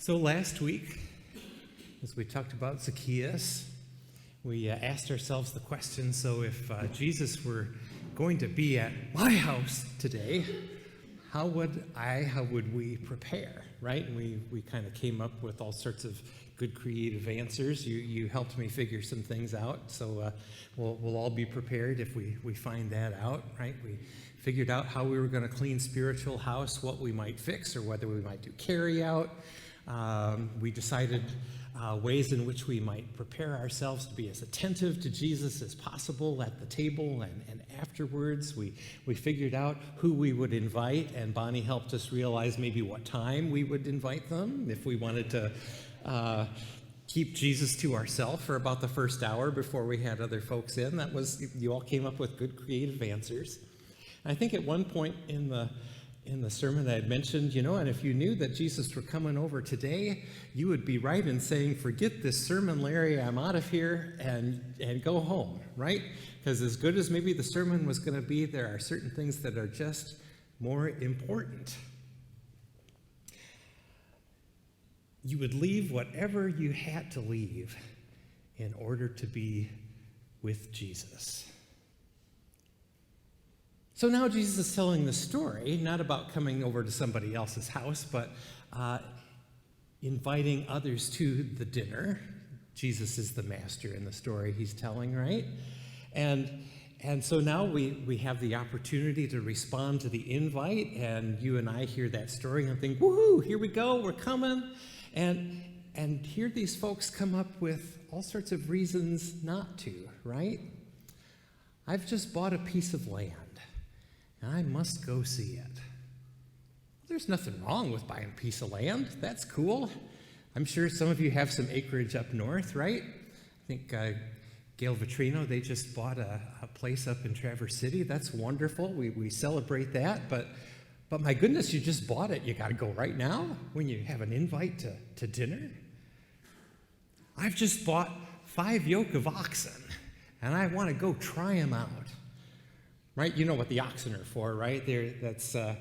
So last week, as we talked about Zacchaeus, we asked ourselves the question, so if Jesus were going to be at my house today, how would we prepare, right? And we kind of came up with all sorts of good creative answers. You helped me figure some things out, so we'll all be prepared if we find that out, right? We figured out how we were going to clean spiritual house, what we might fix, or whether we might do carry out. We decided ways in which we might prepare ourselves to be as attentive to Jesus as possible at the table and afterwards. We figured out who we would invite, and Bonnie helped us realize maybe what time we would invite them if we wanted to keep Jesus to ourselves for about the first hour before we had other folks in. You all came up with good creative answers. I think at one point in the sermon I had mentioned, and if you knew that Jesus were coming over today, you would be right in saying, forget this sermon, Larry, I'm out of here, and go home, right? Because as good as maybe the sermon was going to be, there are certain things that are just more important. You would leave whatever you had to leave in order to be with Jesus. So now Jesus is telling the story, not about coming over to somebody else's house, but inviting others to the dinner. Jesus is the master in the story he's telling, right? And so now we have the opportunity to respond to the invite, and you and I hear that story and think, woohoo, here we go, we're coming. And here these folks come up with all sorts of reasons not to, right? I've just bought a piece of land. I must go see it. There's nothing wrong with buying a piece of land. That's cool. I'm sure some of you have some acreage up north, right? I think Gail Vitrino, they just bought a place up in Traverse City. That's wonderful. We celebrate that. But my goodness, you just bought it. You got to go right now when you have an invite to dinner? I've just bought 5 yoke of oxen, and I want to go try them out. Right? You know what the oxen are for, right? That's the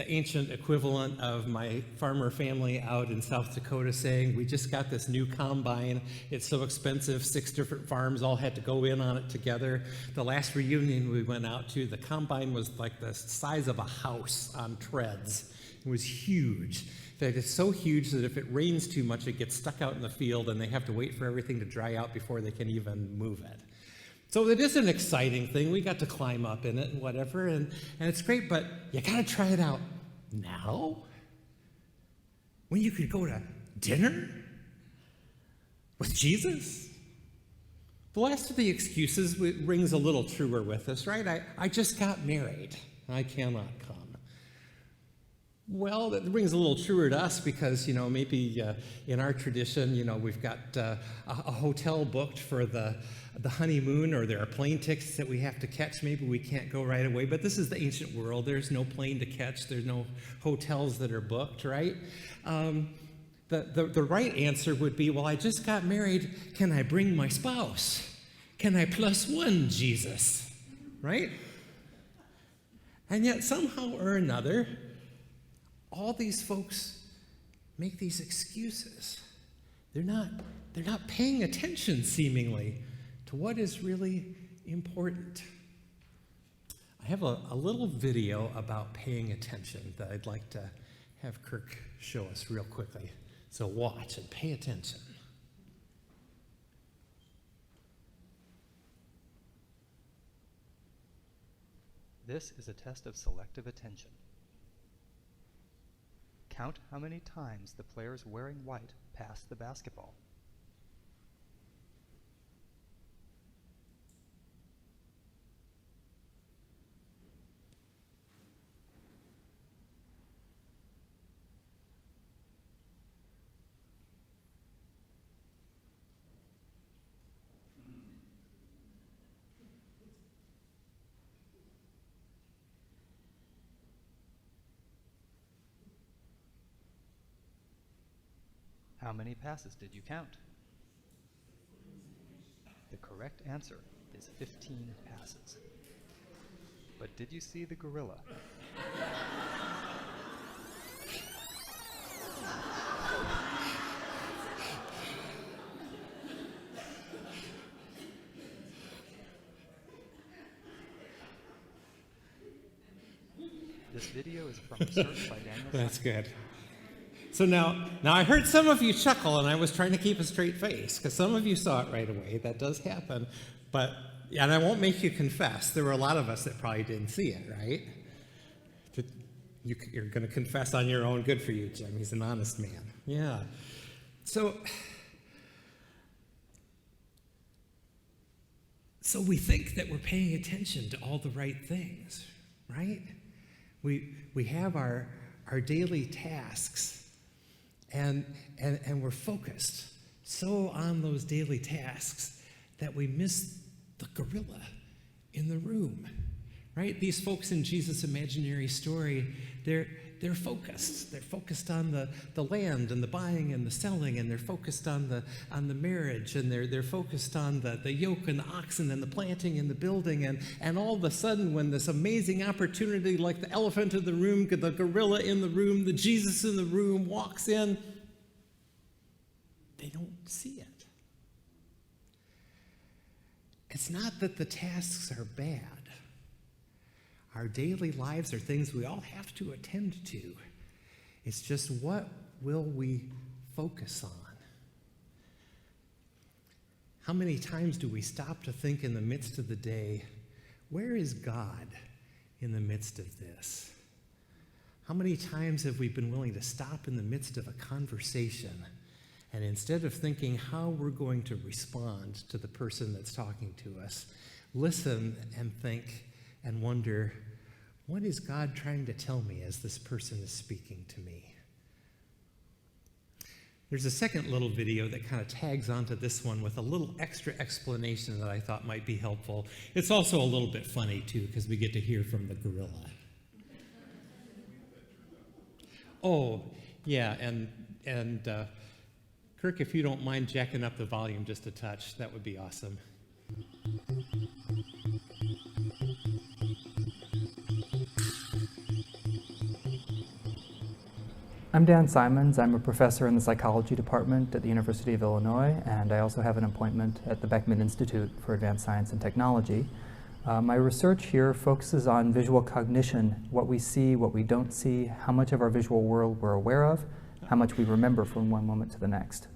ancient equivalent of my farmer family out in South Dakota saying, we just got this new combine. It's so expensive. 6 different farms all had to go in on it together. The last reunion we went out to, the combine was like the size of a house on treads. It was huge. In fact, it's so huge that if it rains too much, it gets stuck out in the field and they have to wait for everything to dry out before they can even move it. So it is an exciting thing. We got to climb up in it and whatever, and it's great, but you got to try it out now? When you could go to dinner with Jesus? The last of the excuses rings a little truer with us, right? I just got married. I cannot come. Well, that rings a little truer to us because, maybe in our tradition, we've got a hotel booked for the honeymoon, or there are plane tickets that we have to catch. Maybe we can't go right away, but this is the ancient world. There's no plane to catch. There's no hotels that are booked, right? The right answer would be, well, I just got married. Can I bring my spouse? Can I plus one Jesus? Right? And yet somehow or another, all these folks make these excuses. They're not paying attention, seemingly, to what is really important. I have a little video about paying attention that I'd like to have Kirk show us real quickly. So watch and pay attention. This is a test of selective attention. Count how many times the players wearing white pass the basketball. How many passes did you count? The correct answer is 15 passes. But did you see the gorilla? This video is from research by Daniel. That's good. So now I heard some of you chuckle, and I was trying to keep a straight face, because some of you saw it right away. That does happen. And I won't make you confess. There were a lot of us that probably didn't see it, right? You're going to confess on your own. Good for you, Jim. He's an honest man. Yeah. So we think that we're paying attention to all the right things, right? We have our daily tasks, and we're focused so on those daily tasks that we miss the gorilla in the room, right? These folks in Jesus' imaginary story, they're focused. They're focused on the land and the buying and the selling, and they're focused on the marriage, and they're focused on the yoke and the oxen and the planting and the building, and all of a sudden, when this amazing opportunity, like the elephant in the room, the gorilla in the room, the Jesus in the room walks in, they don't see it. It's not that the tasks are bad. Our daily lives are things we all have to attend to. It's just, what will we focus on? How many times do we stop to think in the midst of the day, where is God in the midst of this? How many times have we been willing to stop in the midst of a conversation, and instead of thinking how we're going to respond to the person that's talking to us, listen and think and wonder, what is God trying to tell me as this person is speaking to me? There's a second little video that kind of tags onto this one with a little extra explanation that I thought might be helpful. It's also a little bit funny, too, because we get to hear from the gorilla. Oh, yeah, and Kirk, if you don't mind jacking up the volume just a touch, that would be awesome. I'm Dan Simons. I'm a professor in the psychology department at the University of Illinois, and I also have an appointment at the Beckman Institute for Advanced Science and Technology. My research here focuses on visual cognition, what we see, what we don't see, how much of our visual world we're aware of, how much we remember from one moment to the next.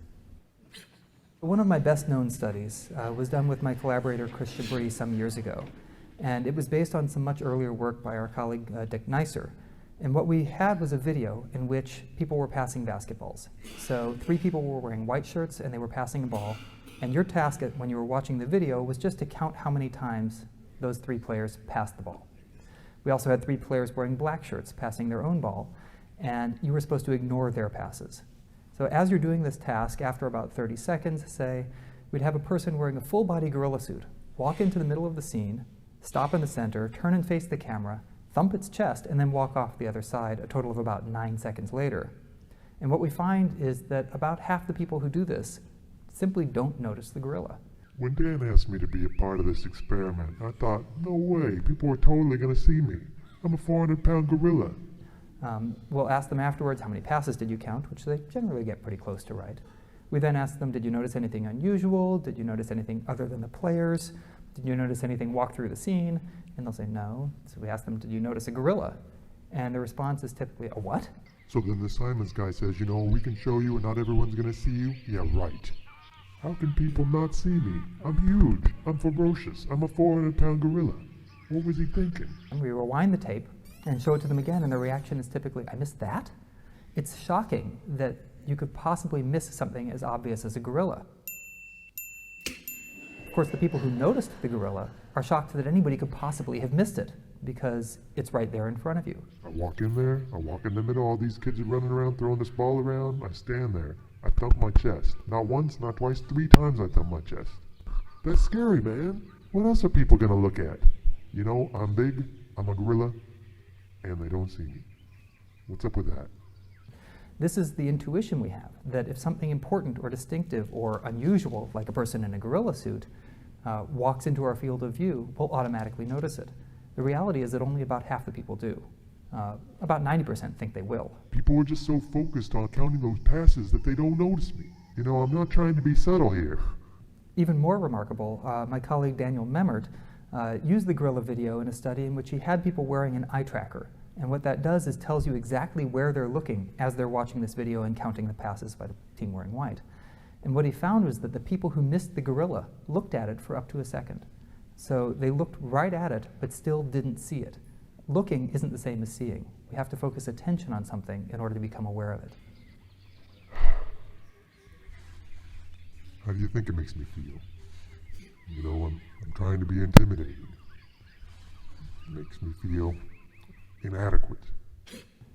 One of my best-known studies was done with my collaborator Chris Chabris some years ago, and it was based on some much earlier work by our colleague Dick Neisser. And what we had was a video in which people were passing basketballs. So 3 people were wearing white shirts and they were passing a ball, and your task when you were watching the video was just to count how many times those 3 players passed the ball. We also had 3 players wearing black shirts passing their own ball, and you were supposed to ignore their passes. So as you're doing this task, after about 30 seconds, say, we'd have a person wearing a full-body gorilla suit walk into the middle of the scene, stop in the center, turn and face the camera, thump its chest, and then walk off the other side a total of about 9 seconds later. And what we find is that about half the people who do this simply don't notice the gorilla. When Dan asked me to be a part of this experiment, I thought, no way, people are totally going to see me. I'm a 400-pound gorilla. We'll ask them afterwards, how many passes did you count, which they generally get pretty close to right. We then ask them, did you notice anything unusual? Did you notice anything other than the players? Did you notice anything walk through the scene? And they'll say no. So we ask them, did you notice a gorilla? And the response is typically, a what? So then the Simons guy says, you know, we can show you and not everyone's going to see you. Yeah, right. How can people not see me? I'm huge. I'm ferocious. I'm a 400-pound gorilla. What was he thinking? And we rewind the tape and show it to them again, and the reaction is typically, I missed that? It's shocking that you could possibly miss something as obvious as a gorilla. Of course, the people who noticed the gorilla are shocked that anybody could possibly have missed it, because it's right there in front of you. I walk in there. I walk in the middle. All these kids are running around throwing this ball around. I stand there. I thump my chest. Not once, not twice, 3 times I thump my chest. That's scary, man. What else are people going to look at? You know, I'm big, I'm a gorilla, and they don't see me. What's up with that? This is the intuition we have, that if something important or distinctive or unusual, like a person in a gorilla suit, walks into our field of view, we'll automatically notice it. The reality is that only about half the people do. About 90% think they will. People are just so focused on counting those passes that they don't notice me. You know, I'm not trying to be subtle here. Even more remarkable, my colleague Daniel Memmert used the gorilla video in a study in which he had people wearing an eye tracker And what that does is tells you exactly where they're looking as they're watching this video and counting the passes by the team wearing white. And what he found was that the people who missed the gorilla looked at it for up to a second. So they looked right at it, but still didn't see it. Looking isn't the same as seeing. We have to focus attention on something in order to become aware of it. How do you think it makes me feel? You know, I'm trying to be intimidated. It makes me feel inadequate.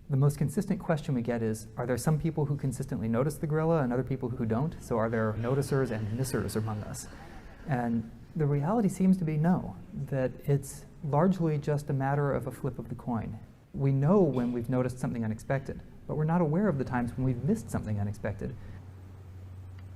The most consistent question we get is, are there some people who consistently notice the gorilla and other people who don't? So are there noticers and missers among us? And the reality seems to be no, that it's largely just a matter of a flip of the coin. We know when we've noticed something unexpected, but we're not aware of the times when we've missed something unexpected.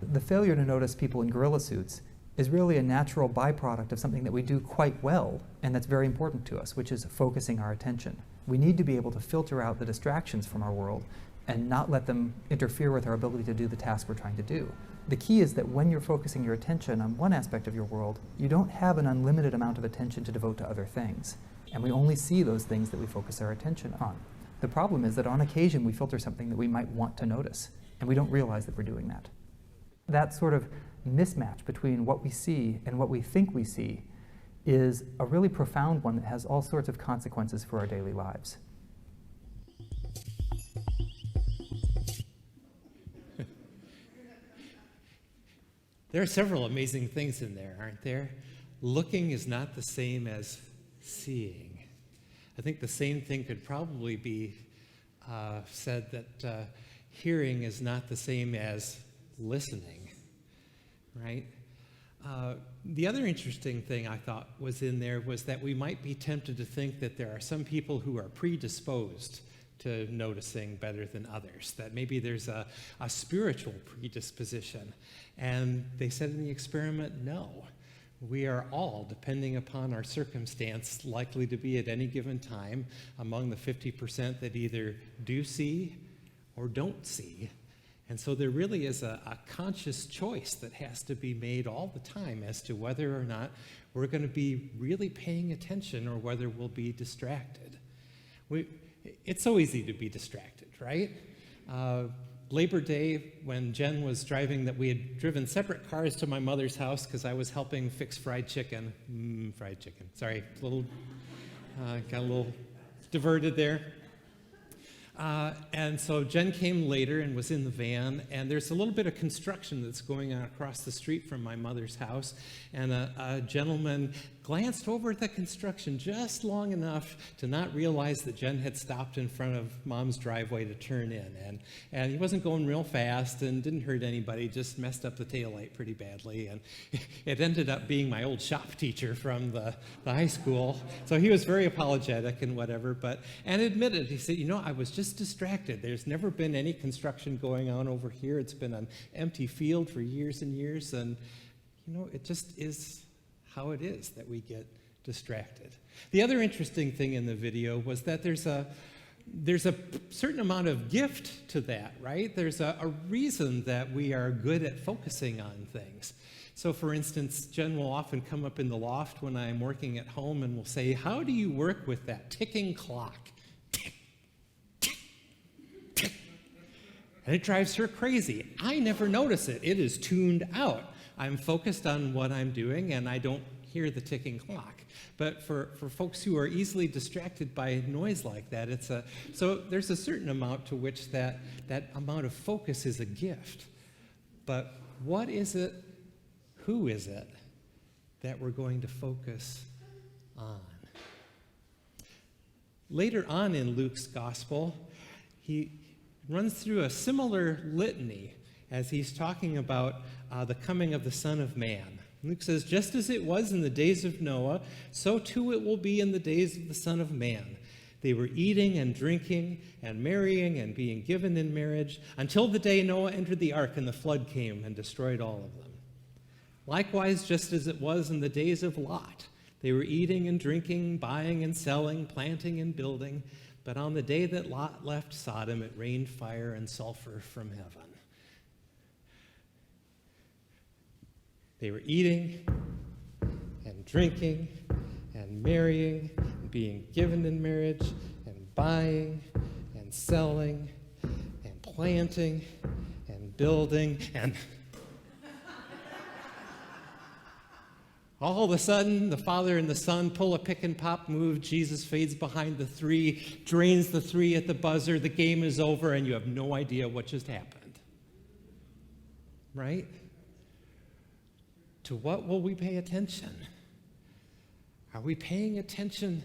The failure to notice people in gorilla suits is really a natural byproduct of something that we do quite well and that's very important to us, which is focusing our attention. We need to be able to filter out the distractions from our world and not let them interfere with our ability to do the task we're trying to do. The key is that when you're focusing your attention on one aspect of your world, you don't have an unlimited amount of attention to devote to other things. And we only see those things that we focus our attention on. The problem is that on occasion we filter something that we might want to notice, and we don't realize that we're doing that. That sort of mismatch between what we see and what we think we see is a really profound one that has all sorts of consequences for our daily lives. There are several amazing things in there, aren't there? Looking is not the same as seeing. I think the same thing could probably be said that hearing is not the same as listening, right? The other interesting thing I thought was in there was that we might be tempted to think that there are some people who are predisposed to noticing better than others, that maybe there's a spiritual predisposition. And they said in the experiment, no. We are all, depending upon our circumstance, likely to be at any given time among the 50% that either do see or don't see. And so there really is a conscious choice that has to be made all the time as to whether or not we're going to be really paying attention or whether we'll be distracted. It's so easy to be distracted, right? Labor Day, when Jen was driving, that we had driven separate cars to my mother's house because I was helping fix fried chicken. Fried chicken. Sorry, got a little diverted there. And so Jen came later and was in the van, and there's a little bit of construction that's going on across the street from my mother's house, and a gentleman glanced over at the construction just long enough to not realize that Jen had stopped in front of Mom's driveway to turn in, and he wasn't going real fast and didn't hurt anybody, just messed up the taillight pretty badly, and it ended up being my old shop teacher from the high school, so he was very apologetic and whatever, and admitted, he said, I was just distracted. There's never been any construction going on over here. It's been an empty field for years and years, and it just is how it is that we get distracted. The other interesting thing in the video was that there's a certain amount of gift to that, right? There's a reason that we are good at focusing on things. So for instance, Jen will often come up in the loft when I'm working at home and will say, how do you work with that ticking clock? Tick, tick, tick. And it drives her crazy. I never notice it. It is tuned out. I'm focused on what I'm doing, and I don't hear the ticking clock. But for folks who are easily distracted by noise like that, so there's a certain amount to which that amount of focus is a gift. But what is it, who is it that we're going to focus on? Later on in Luke's gospel, he runs through a similar litany as he's talking about the coming of the Son of Man. Luke says, just as it was in the days of Noah, so too it will be in the days of the Son of Man. They were eating and drinking and marrying and being given in marriage until the day Noah entered the ark and the flood came and destroyed all of them. Likewise, just as it was in the days of Lot, they were eating and drinking, buying and selling, planting and building. But on the day that Lot left Sodom, it rained fire and sulfur from heaven. They were eating and drinking and marrying and being given in marriage and buying and selling and planting and building, and all of a sudden, the Father and the Son pull a pick and pop move. Jesus fades behind the three, drains the three at the buzzer. The game is over, and you have no idea what just happened. Right? To what will we pay attention? Are we paying attention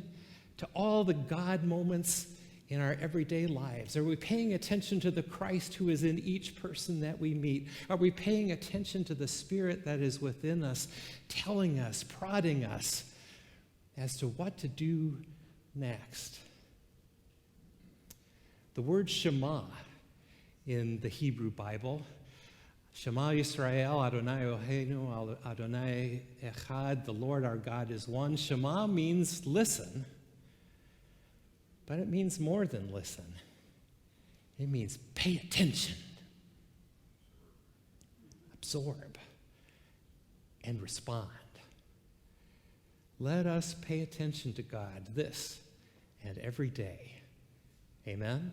to all the God moments in our everyday lives? Are we paying attention to the Christ who is in each person that we meet? Are we paying attention to the Spirit that is within us, telling us, prodding us as to what to do next? The word Shema in the Hebrew Bible, Shema Yisrael, Adonai Eloheinu, Adonai Echad, the Lord our God is one. Shema means listen. But it means more than listen. It means pay attention, absorb, and respond. Let us pay attention to God this and every day. Amen?